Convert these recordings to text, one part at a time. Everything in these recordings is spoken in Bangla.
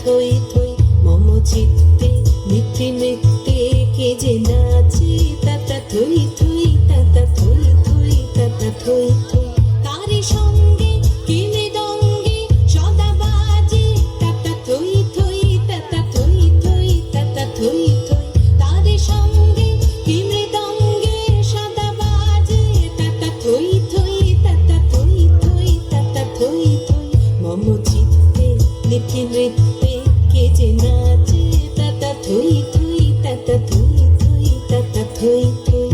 থই থই মম চিত্তে নিত্যে নিত্যে কে যে নাচে তাতা থই থই তাতা থই থই তাতা থই থই তারি সঙ্গে কি মৃদঙ্গে সদা বাজে তাতা থই থই তাতা থই থই তাতা থই থই তারি সঙ্গে কি মৃদঙ্গে সদা বাজে তাতা থই থই তাতা থই থই তাতা থই থই মম চিত্তে নিত্যে নৃত্যে কে যে নাচে তাতা থই থই তাতা থই থই তাতা থই থই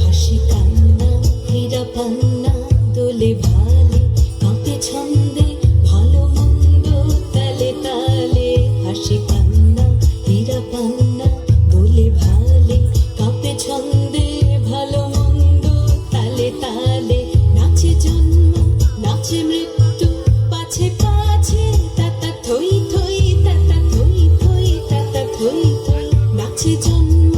হাসি কান্না হীরা পান্না দোলে ভালে কাঁপে ছন্দে ভালো মন্দ তালে তালে হাসি কান্না হীরা পান্না দোলে ভালে কাঁপে ছন্দে ভালো মন্দ তালে তালে নাচে জন্ম নাচে মৃত্যু পাছে পাছে তাতা থই থই তাতা থই থই তাতা থই থই নাচে জন্ম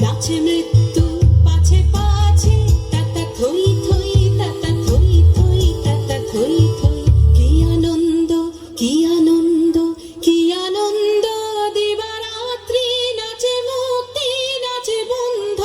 নাচে মৃত্যু পাছে পাছে তাতা থই থই তাতা থই থই তাতা থই থই কি আনন্দ কি আনন্দ কি আনন্দ দিবারাত্রি নাচে মুক্তি নাচে বন্ধ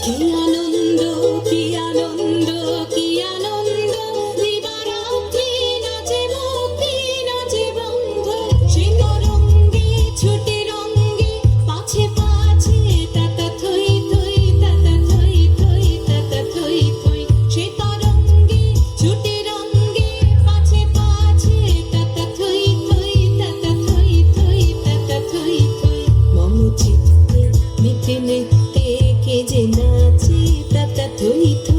কি আনন্দ কি আনন্দ কি আনন্দ দিবারাত্রি নাচে মুক্তি নাচে বন্ধ সে তরঙ্গে ছুটে রঙ্গে পাছে পাছে তাতা থই থই তাতা থই থই তাতা থই থই সে তরঙ্গে ছুটে রঙ্গে পাছে পাছে তাতা থই থই তাতা থই থই তাতা থই থই মম চিত্তে নিত্যে নিত্যে কে যে নাচে তাতা থই থই